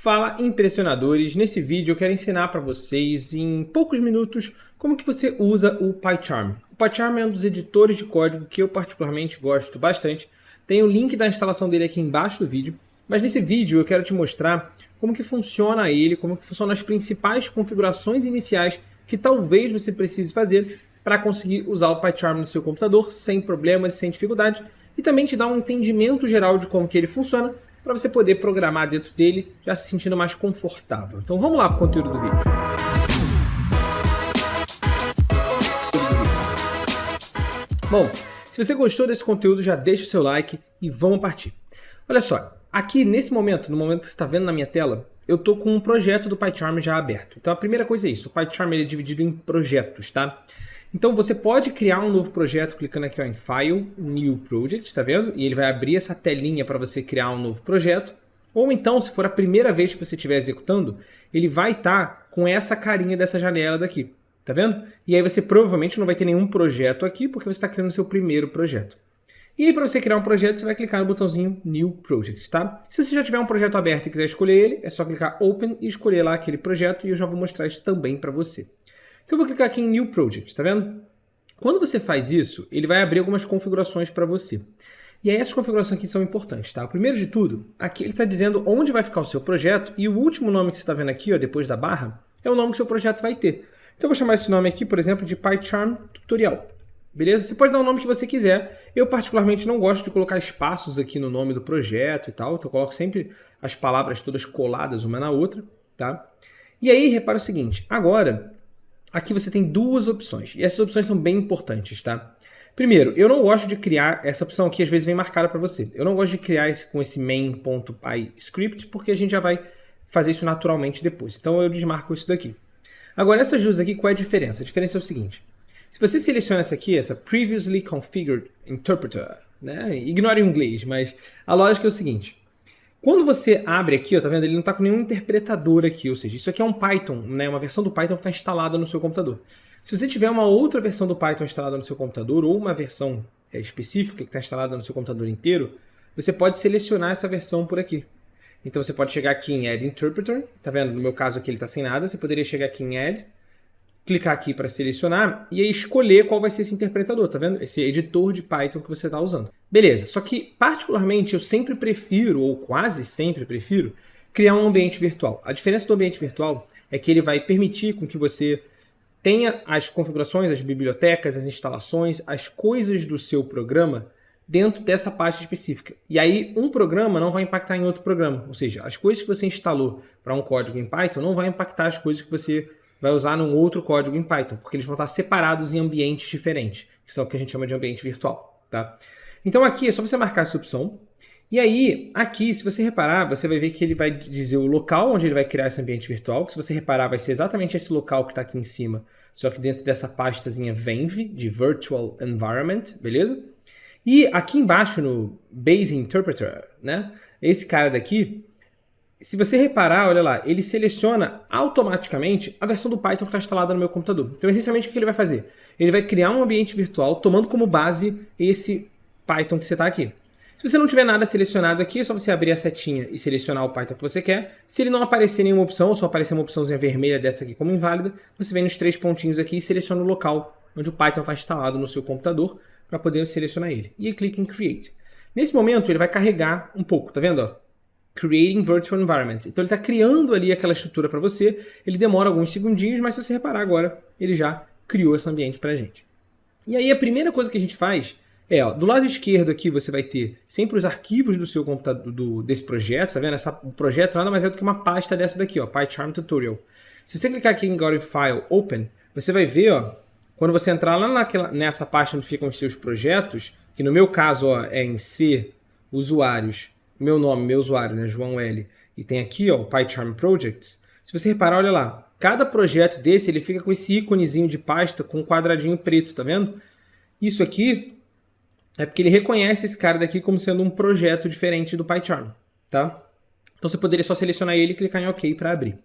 Fala, impressionadores! Nesse vídeo eu quero ensinar para vocês em poucos minutos como que você usa o PyCharm. O PyCharm é um dos editores de código que eu particularmente gosto bastante. Tem o link da instalação dele aqui embaixo do vídeo, mas nesse vídeo eu quero te mostrar como que funciona ele, como que funcionam as principais configurações iniciais que talvez você precise fazer para conseguir usar o PyCharm no seu computador sem problemas, sem dificuldade, e também te dar um entendimento geral de como que ele funciona, para você poder programar dentro dele, já se sentindo mais confortável. Então vamos lá para o conteúdo do vídeo. Bom, se você gostou desse conteúdo, já deixa o seu like e vamos partir. Olha só, aqui nesse momento, no momento que você está vendo na minha tela, eu estou com um projeto do PyCharm já aberto. Então a primeira coisa é isso, o PyCharm ele é dividido em projetos, tá? Então você pode criar um novo projeto clicando aqui ó, em File, New Project, tá vendo? E ele vai abrir essa telinha para você criar um novo projeto. Ou então, se for a primeira vez que você estiver executando, ele vai estar com essa carinha dessa janela daqui, tá vendo? E aí você provavelmente não vai ter nenhum projeto aqui, porque você está criando o seu primeiro projeto. E aí para você criar um projeto, você vai clicar no botãozinho New Project, tá? Se você já tiver um projeto aberto e quiser escolher ele, é só clicar Open e escolher lá aquele projeto, e eu já vou mostrar isso também para você. Então eu vou clicar aqui em New Project, tá vendo? Quando você faz isso, ele vai abrir algumas configurações para você. E aí essas configurações aqui são importantes, tá? Primeiro de tudo, aqui ele está dizendo onde vai ficar o seu projeto, e o último nome que você está vendo aqui, ó, depois da barra, é o nome que o seu projeto vai ter. Então eu vou chamar esse nome aqui, por exemplo, de PyCharm Tutorial. Beleza? Você pode dar o nome que você quiser. Eu particularmente não gosto de colocar espaços aqui no nome do projeto e tal, então eu coloco sempre as palavras todas coladas uma na outra, tá? E aí, repara o seguinte, agora aqui você tem duas opções, e essas opções são bem importantes, tá? Primeiro, eu não gosto de criar, essa opção aqui às vezes vem marcada para você, eu não gosto de criar com esse main.pyscript, porque a gente já vai fazer isso naturalmente depois, então eu desmarco isso daqui. Agora, essas duas aqui, qual é a diferença? A diferença é o seguinte, se você seleciona essa aqui, essa Previously Configured Interpreter, né? Ignore o inglês, mas a lógica é o seguinte, quando você abre aqui, ó, tá vendo? Ele não está com nenhum interpretador aqui, ou seja, isso aqui é um Python, né? Uma versão do Python que está instalada no seu computador. Se você tiver uma outra versão do Python instalada no seu computador, ou uma versão específica que está instalada no seu computador inteiro, você pode selecionar essa versão por aqui. Então você pode chegar aqui em Add Interpreter, tá vendo? No meu caso aqui ele está sem nada, você poderia chegar aqui em Add, clicar aqui para selecionar e aí escolher qual vai ser esse interpretador, tá vendo? Esse editor de Python que você está usando. Beleza, só que particularmente eu sempre prefiro, ou quase sempre prefiro, criar um ambiente virtual. A diferença do ambiente virtual é que ele vai permitir com que você tenha as configurações, as bibliotecas, as instalações, as coisas do seu programa dentro dessa parte específica. E aí um programa não vai impactar em outro programa, ou seja, as coisas que você instalou para um código em Python não vai impactar as coisas que você vai usar num outro código em Python, porque eles vão estar separados em ambientes diferentes, que são o que a gente chama de ambiente virtual, tá? Então aqui é só você marcar essa opção, e aí aqui, se você reparar, você vai ver que ele vai dizer o local onde ele vai criar esse ambiente virtual, que se você reparar vai ser exatamente esse local que está aqui em cima, só que dentro dessa pastazinha venv, de Virtual Environment, beleza? E aqui embaixo no Base Interpreter, né? Esse cara daqui, se você reparar, olha lá, ele seleciona automaticamente a versão do Python que está instalada no meu computador. Então, essencialmente, o que ele vai fazer? Ele vai criar um ambiente virtual tomando como base esse Python que você está aqui. Se você não tiver nada selecionado aqui, é só você abrir a setinha e selecionar o Python que você quer. Se ele não aparecer nenhuma opção, ou só aparecer uma opçãozinha vermelha dessa aqui como inválida, você vem nos três pontinhos aqui e seleciona o local onde o Python está instalado no seu computador para poder selecionar ele. E aí clica em Create. Nesse momento, ele vai carregar um pouco, tá vendo? Ó? Creating Virtual Environment. Então ele está criando ali aquela estrutura para você, ele demora alguns segundinhos, mas se você reparar agora, ele já criou esse ambiente para a gente. E aí a primeira coisa que a gente faz é, ó, do lado esquerdo aqui você vai ter sempre os arquivos do seu computador, desse projeto, tá vendo? O projeto nada mais é do que uma pasta dessa daqui, ó, PyCharm Tutorial. Se você clicar aqui em agora em File, Open, você vai ver, ó, quando você entrar lá nessa pasta onde ficam os seus projetos, que no meu caso ó, é em C, usuários, meu nome, meu usuário, né, João L. E tem aqui, ó, o PyCharm Projects. Se você reparar, olha lá, cada projeto desse, ele fica com esse íconezinho de pasta com um quadradinho preto, tá vendo? Isso aqui é porque ele reconhece esse cara daqui como sendo um projeto diferente do PyCharm, tá? Então você poderia só selecionar ele e clicar em OK para abrir.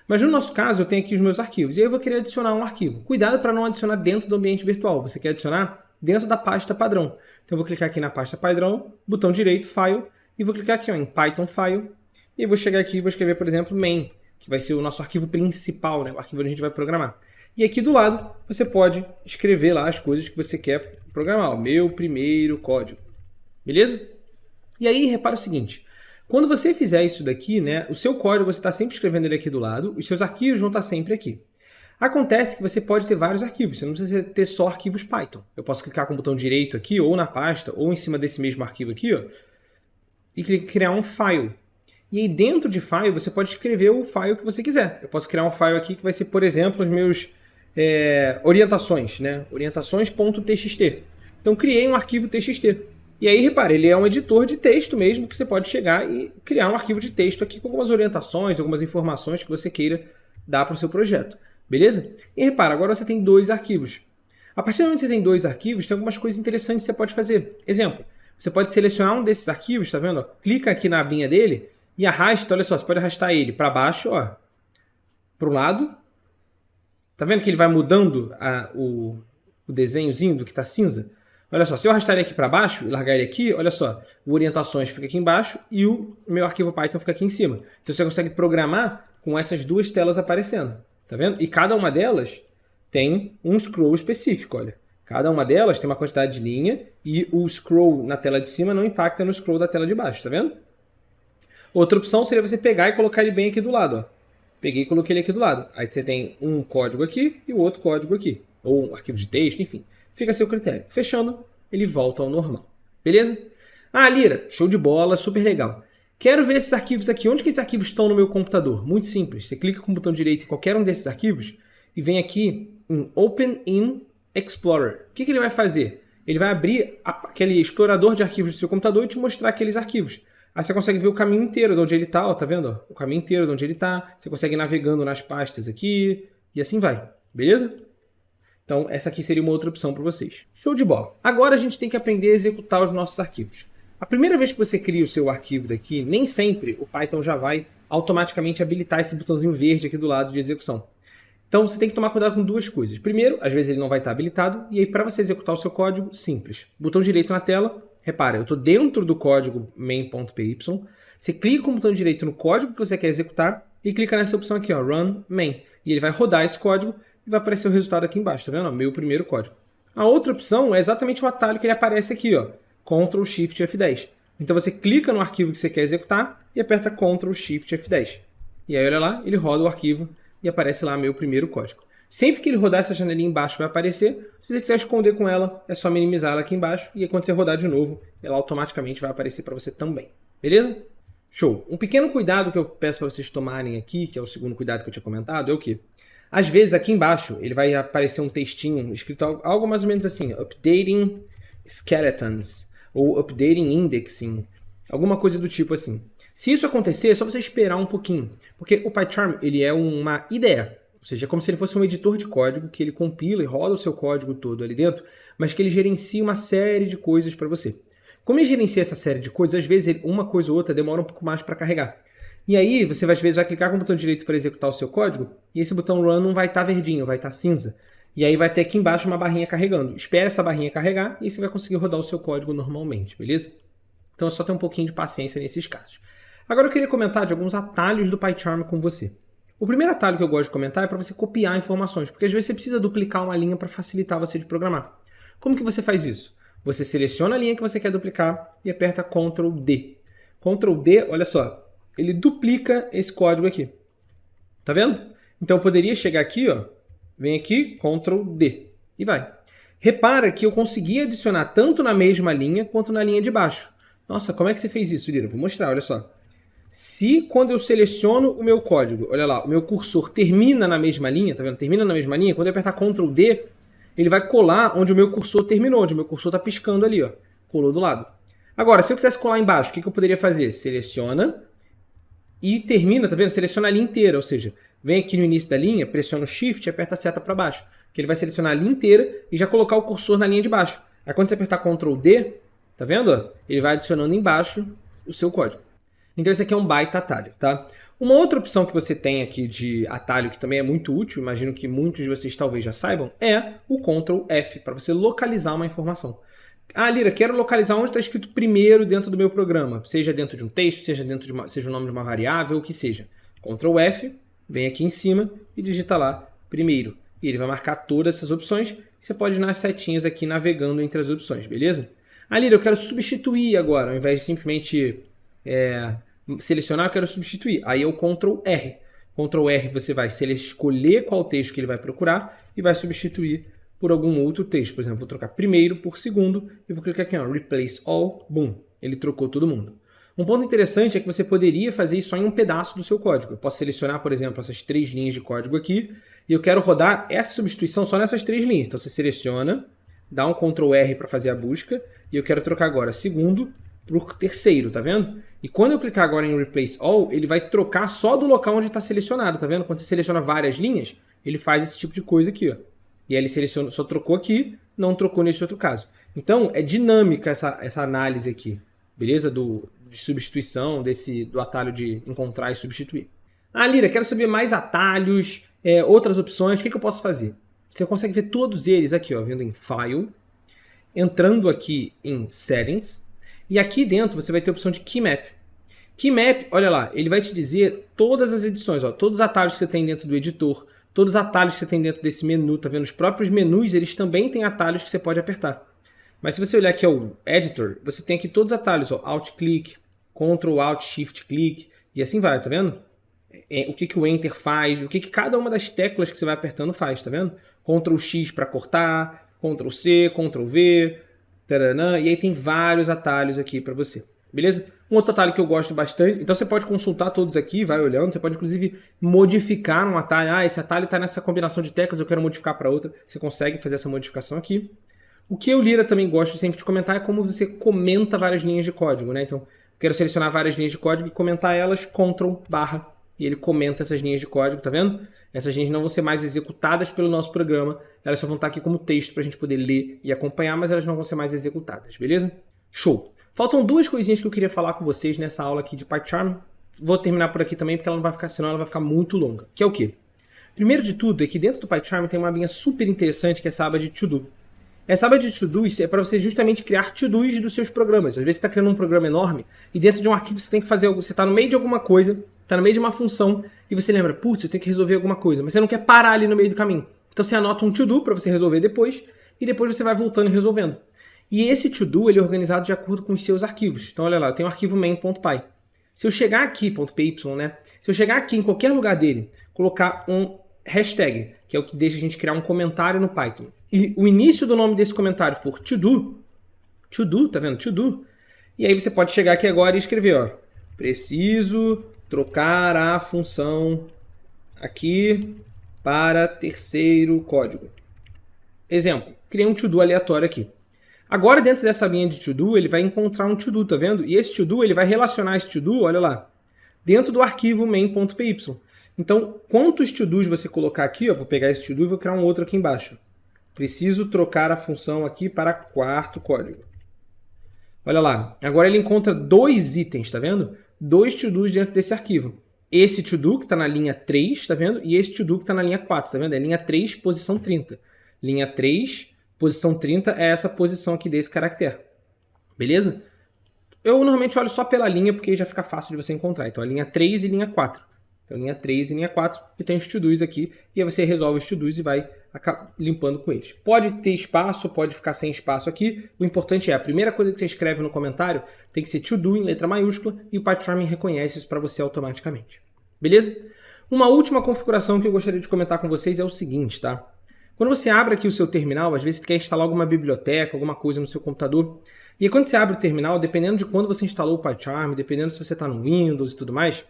Mas no nosso caso, eu tenho aqui os meus arquivos, e aí eu vou querer adicionar um arquivo. Cuidado para não adicionar dentro do ambiente virtual, você quer adicionar dentro da pasta padrão. Então eu vou clicar aqui na pasta padrão, botão direito, File, e vou clicar aqui ó, em Python File, E vou chegar aqui e vou escrever, por exemplo, main, que vai ser o nosso arquivo principal, né? O arquivo onde a gente vai programar. E aqui do lado, você pode escrever lá as coisas que você quer programar. O meu primeiro código. Beleza? E aí, repara o seguinte. Quando você fizer isso daqui, né, o seu código você está sempre escrevendo ele aqui do lado, os seus arquivos vão estar sempre aqui. Acontece que você pode ter vários arquivos, você não precisa ter só arquivos Python. Eu posso clicar com o botão direito aqui, ou na pasta, ou em cima desse mesmo arquivo aqui, ó, e criar um file. E aí dentro de file você pode escrever o file que você quiser. Eu posso criar um file aqui que vai ser, por exemplo, os meus orientações, né? Orientações.txt. Então criei um arquivo txt. E aí, repare, ele é um editor de texto mesmo, que você pode chegar e criar um arquivo de texto aqui com algumas orientações, algumas informações que você queira dar para o seu projeto. Beleza? E repara, agora você tem dois arquivos. A partir do momento que você tem dois arquivos, tem algumas coisas interessantes que você pode fazer. Exemplo, você pode selecionar um desses arquivos, tá vendo? Ó, clica aqui na abinha dele e arrasta, olha só, você pode arrastar ele para baixo, ó, para o lado. Tá vendo que ele vai mudando o desenhozinho do que está cinza? Olha só, se eu arrastar ele aqui para baixo e largar ele aqui, olha só, o orientações fica aqui embaixo e o meu arquivo Python fica aqui em cima. Então você consegue programar com essas duas telas aparecendo. Tá vendo? E cada uma delas tem um scroll específico, olha. Cada uma delas tem uma quantidade de linha e o scroll na tela de cima não impacta no scroll da tela de baixo, tá vendo? Outra opção seria você pegar e colocar ele bem aqui do lado, ó. Peguei e coloquei ele aqui do lado. Aí você tem um código aqui e o outro código aqui. Ou um arquivo de texto, enfim. Fica a seu critério. Fechando, ele volta ao normal. Beleza? Ah, Lira, show de bola, super legal. Quero ver esses arquivos aqui. Onde que esses arquivos estão no meu computador? Muito simples. Você clica com o botão direito em qualquer um desses arquivos e vem aqui em Open in Explorer. O que ele vai fazer? Ele vai abrir aquele explorador de arquivos do seu computador e te mostrar aqueles arquivos. Aí você consegue ver o caminho inteiro de onde ele está, tá vendo? O caminho inteiro de onde ele está. Você consegue ir navegando nas pastas aqui e assim vai. Beleza? Então, essa aqui seria uma outra opção para vocês. Show de bola. Agora a gente tem que aprender a executar os nossos arquivos. A primeira vez que você cria o seu arquivo daqui, nem sempre o Python já vai automaticamente habilitar esse botãozinho verde aqui do lado de execução. Então você tem que tomar cuidado com duas coisas. Primeiro, às vezes ele não vai estar habilitado, e aí para você executar o seu código, simples. Botão direito na tela, repara, eu estou dentro do código main.py, você clica com o botão direito no código que você quer executar e clica nessa opção aqui, ó, Run Main. E ele vai rodar esse código e vai aparecer o resultado aqui embaixo, tá vendo? Meu primeiro código. A outra opção é exatamente o atalho que ele aparece aqui, ó. Ctrl Shift F10. Então você clica no arquivo que você quer executar e aperta Ctrl Shift F10. E aí olha lá, ele roda o arquivo e aparece lá meu primeiro código. Sempre que ele rodar essa janelinha embaixo vai aparecer. Se você quiser esconder com ela, é só minimizar ela aqui embaixo e aí, quando você rodar de novo, ela automaticamente vai aparecer para você também. Beleza? Show! Um pequeno cuidado que eu peço para vocês tomarem aqui, que é o segundo cuidado que eu tinha comentado, é o quê? Às vezes aqui embaixo ele vai aparecer um textinho escrito algo mais ou menos assim, Updating Skeletons, ou Updating Indexing, alguma coisa do tipo assim. Se isso acontecer, é só você esperar um pouquinho, porque o PyCharm ele é uma IDE, ou seja, é como se ele fosse um editor de código que ele compila e roda o seu código todo ali dentro, mas que ele gerencia uma série de coisas para você. Como ele gerencia essa série de coisas, às vezes uma coisa ou outra demora um pouco mais para carregar. E aí você às vezes vai clicar com o botão direito para executar o seu código, e esse botão Run não vai estar verdinho, vai estar cinza. E aí vai ter aqui embaixo uma barrinha carregando. Espera essa barrinha carregar e aí você vai conseguir rodar o seu código normalmente, beleza? Então é só ter um pouquinho de paciência nesses casos. Agora eu queria comentar de alguns atalhos do PyCharm com você. O primeiro atalho que eu gosto de comentar é para você copiar informações, porque às vezes você precisa duplicar uma linha para facilitar você de programar. Como que você faz isso? Você seleciona a linha que você quer duplicar e aperta Ctrl D. Ctrl D, olha só, ele duplica esse código aqui. Tá vendo? Então eu poderia chegar aqui, ó, vem aqui, Ctrl D e vai. Repara que eu consegui adicionar tanto na mesma linha quanto na linha de baixo. Nossa, como é que você fez isso, Lira? Vou mostrar, olha só. Se quando eu seleciono o meu código, olha lá, o meu cursor termina na mesma linha, tá vendo? Termina na mesma linha, quando eu apertar Ctrl D, ele vai colar onde o meu cursor terminou, onde o meu cursor está piscando ali, ó. Colou do lado. Agora, se eu quisesse colar embaixo, o que eu poderia fazer? Seleciona e termina, tá vendo? Seleciona a linha inteira, ou seja, vem aqui no início da linha, pressiona o Shift e aperta a seta para baixo, que ele vai selecionar a linha inteira e já colocar o cursor na linha de baixo. Aí quando você apertar Ctrl D, tá vendo? Ele vai adicionando embaixo o seu código. Então esse aqui é um baita atalho, tá? Uma outra opção que você tem aqui de atalho que também é muito útil, imagino que muitos de vocês talvez já saibam, é o Ctrl F, para você localizar uma informação. Ah, Lira, quero localizar onde está escrito primeiro dentro do meu programa. Seja dentro de um texto, seja dentro de seja o nome de uma variável, o que seja. Ctrl F, vem aqui em cima e digita lá primeiro. E ele vai marcar todas essas opções. Você pode ir nas setinhas aqui navegando entre as opções, beleza? Ah, Lira, eu quero substituir agora. Ao invés de simplesmente selecionar, eu quero substituir. Aí é o Ctrl R. Ctrl R você vai escolher qual texto que ele vai procurar e vai substituir por algum outro texto. Por exemplo, vou trocar primeiro por segundo e vou clicar aqui, ó, Replace All, boom, ele trocou todo mundo. Um ponto interessante é que você poderia fazer isso só em um pedaço do seu código. Eu posso selecionar, por exemplo, essas 3 linhas de código aqui e eu quero rodar essa substituição só nessas 3 linhas. Então você seleciona, dá um Ctrl R para fazer a busca e eu quero trocar agora segundo por terceiro, tá vendo? E quando eu clicar agora em Replace All, ele vai trocar só do local onde está selecionado, tá vendo? Quando você seleciona várias linhas, ele faz esse tipo de coisa aqui, ó. E aí ele seleciona, só trocou aqui, não trocou nesse outro caso. Então, é dinâmica essa análise aqui, beleza? De substituição, do atalho de encontrar e substituir. Ah, Lira, quero saber mais atalhos, outras opções, o que eu posso fazer? Você consegue ver todos eles aqui, ó, vindo em File, entrando aqui em Settings, e aqui dentro você vai ter a opção de Keymap. Keymap, olha lá, ele vai te dizer todas as edições, ó, todos os atalhos que você tem dentro do editor, todos os atalhos que você tem dentro desse menu, tá vendo? Os próprios menus, eles também têm atalhos que você pode apertar. Mas se você olhar aqui ao Editor, você tem aqui todos os atalhos, ó, Alt-Click, Ctrl, Alt, Shift-Click, e assim vai, tá vendo? O que o Enter faz, o que cada uma das teclas que você vai apertando faz, tá vendo? Ctrl-X para cortar, Ctrl-C, Ctrl-V, taranã, e aí tem vários atalhos aqui para você, beleza? Um outro atalho que eu gosto bastante, então você pode consultar todos aqui, vai olhando, você pode inclusive modificar um atalho. Ah, esse atalho está nessa combinação de teclas, eu quero modificar para outra. Você consegue fazer essa modificação aqui. O que eu, Lira, também gosto sempre de comentar é como você comenta várias linhas de código, né? Então, eu quero selecionar várias linhas de código e comentar elas, Ctrl, barra, e ele comenta essas linhas de código, tá vendo? Essas linhas não vão ser mais executadas pelo nosso programa, elas só vão estar aqui como texto para a gente poder ler e acompanhar, mas elas não vão ser mais executadas, beleza? Show! Faltam 2 coisinhas que eu queria falar com vocês nessa aula aqui de PyCharm. Vou terminar por aqui também, porque ela não vai ficar, senão ela vai ficar muito longa. Que é o quê? Primeiro de tudo é que dentro do PyCharm tem uma abinha super interessante que é essa aba de To-Do. Essa aba de To-Dos é para você justamente criar To-Dos dos seus programas. Às vezes você está criando um programa enorme e dentro de um arquivo você tem que fazer algo. Você está no meio de alguma coisa, está no meio de uma função e você lembra, putz, eu tenho que resolver alguma coisa, mas você não quer parar ali no meio do caminho. Então você anota um To-Do para você resolver depois e depois você vai voltando e resolvendo. E esse to-do ele é organizado de acordo com os seus arquivos. Então, olha lá, eu tenho o arquivo main.py. Se eu chegar aqui, .py, né? Se eu chegar aqui em qualquer lugar dele, colocar um hashtag, que é o que deixa a gente criar um comentário no Python, e o início do nome desse comentário for to-do, tá vendo? To-do. E aí você pode chegar aqui agora e escrever, ó, preciso trocar a função aqui para terceiro código. Exemplo, criei um to-do aleatório aqui. Agora, dentro dessa linha de to-do, ele vai encontrar um to-do, tá vendo? E esse to-do, ele vai relacionar esse to-do, olha lá, dentro do arquivo main.py. Então, quantos to-dos você colocar aqui, ó, vou pegar esse to-do e vou criar um outro aqui embaixo. Preciso trocar a função aqui para quarto código. Olha lá, agora ele encontra 2 itens, tá vendo? 2 to-dos dentro desse arquivo. Esse to-do que está na linha 3, tá vendo? E esse to-do que está na linha 4, tá vendo? É linha 3, posição 30. Linha 3... Posição 30 é essa posição aqui desse caractere. Beleza? Eu normalmente olho só pela linha, porque já fica fácil de você encontrar. Então, a linha 3 e linha 4. Então, linha 3 e linha 4. E tem os to-dos aqui. E aí você resolve os to-dos e vai limpando com eles. Pode ter espaço, pode ficar sem espaço aqui. O importante é, a primeira coisa que você escreve no comentário tem que ser to-do em letra maiúscula. E o PyCharm reconhece isso para você automaticamente. Beleza? Uma última configuração que eu gostaria de comentar com vocês é o seguinte, tá? Quando você abre aqui o seu terminal, às vezes você quer instalar alguma biblioteca, alguma coisa no seu computador. E aí, quando você abre o terminal, dependendo de quando você instalou o PyCharm, dependendo se você está no Windows e tudo mais,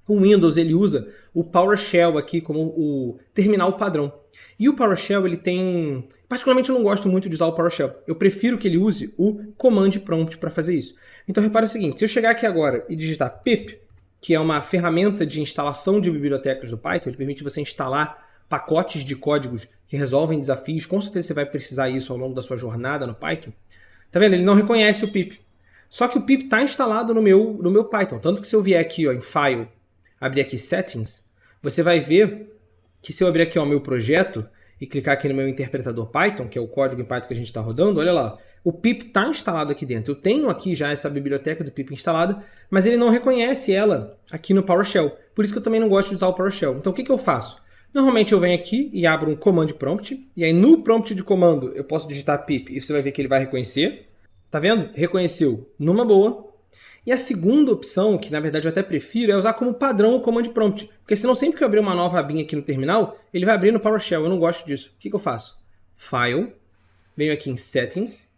o Windows ele usa o PowerShell aqui como o terminal padrão. E o PowerShell ele tem... Particularmente eu não gosto muito de usar o PowerShell. Eu prefiro que ele use o Command Prompt para fazer isso. Então repara o seguinte, se eu chegar aqui agora e digitar pip, que é uma ferramenta de instalação de bibliotecas do Python, ele permite você instalar pacotes de códigos que resolvem desafios, com certeza você vai precisar isso ao longo da sua jornada no Python. Tá vendo? Ele não reconhece o pip. Só que o pip está instalado no meu Python. Tanto que se eu vier aqui ó, em File, abrir aqui Settings, você vai ver que se eu abrir aqui o meu projeto, e clicar aqui no meu interpretador Python, que é o código em Python que a gente está rodando, olha lá, o pip está instalado aqui dentro. Eu tenho aqui já essa biblioteca do pip instalada, mas ele não reconhece ela aqui no PowerShell. Por isso que eu também não gosto de usar o PowerShell. Então o que eu faço? Normalmente eu venho aqui e abro um command prompt, e aí no prompt de comando eu posso digitar pip e você vai ver que ele vai reconhecer. Tá vendo? Reconheceu numa boa. E a segunda opção, que na verdade eu até prefiro, é usar como padrão o command prompt. Porque senão sempre que eu abrir uma nova abinha aqui no terminal, ele vai abrir no PowerShell. Eu não gosto disso. O que eu faço? File, venho aqui em Settings.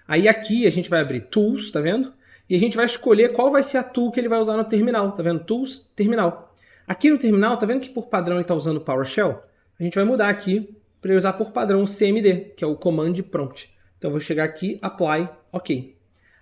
Aí aqui a gente vai abrir Tools, tá vendo? E a gente vai escolher qual vai ser a tool que ele vai usar no terminal. Tá vendo? Tools, terminal. Aqui no terminal, tá vendo que por padrão ele está usando o PowerShell? A gente vai mudar aqui para ele usar por padrão o CMD, que é o Command Prompt. Então eu vou chegar aqui, Apply, OK.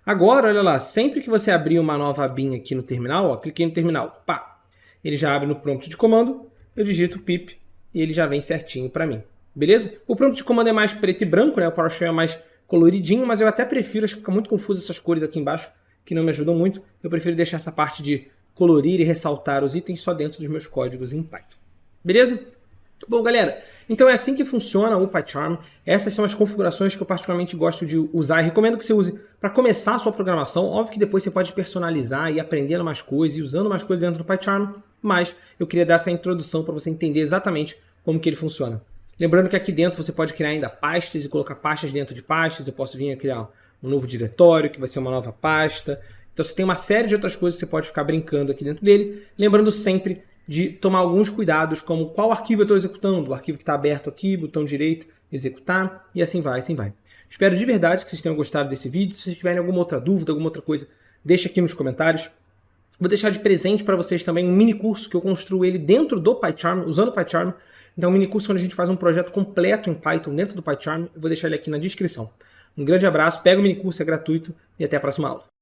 Agora, olha lá, sempre que você abrir uma nova abinha aqui no terminal, ó, cliquei no terminal, pá, ele já abre no prompt de comando, eu digito pip e ele já vem certinho para mim. Beleza? O prompt de comando é mais preto e branco, né? O PowerShell é mais coloridinho, mas eu até prefiro, acho que fica muito confuso essas cores aqui embaixo, que não me ajudam muito. Eu prefiro deixar essa parte de colorir e ressaltar os itens só dentro dos meus códigos em Python. Beleza? Bom, galera, então é assim que funciona o PyCharm. Essas são as configurações que eu particularmente gosto de usar e recomendo que você use para começar a sua programação. Óbvio que depois você pode personalizar e aprendendo mais coisas e usando mais coisas dentro do PyCharm, mas eu queria dar essa introdução para você entender exatamente como que ele funciona. Lembrando que aqui dentro você pode criar ainda pastas e colocar pastas dentro de pastas. Eu posso vir a criar um novo diretório, que vai ser uma nova pasta. Então você tem uma série de outras coisas que você pode ficar brincando aqui dentro dele. Lembrando sempre de tomar alguns cuidados, como qual arquivo eu estou executando, o arquivo que está aberto aqui, botão direito, executar, e assim vai, assim vai. Espero de verdade que vocês tenham gostado desse vídeo. Se vocês tiverem alguma outra dúvida, alguma outra coisa, deixa aqui nos comentários. Vou deixar de presente para vocês também um mini curso que eu construo ele dentro do PyCharm, usando o PyCharm. Então, um mini curso onde a gente faz um projeto completo em Python dentro do PyCharm. Eu vou deixar ele aqui na descrição. Um grande abraço, pega o mini curso, é gratuito, e até a próxima aula.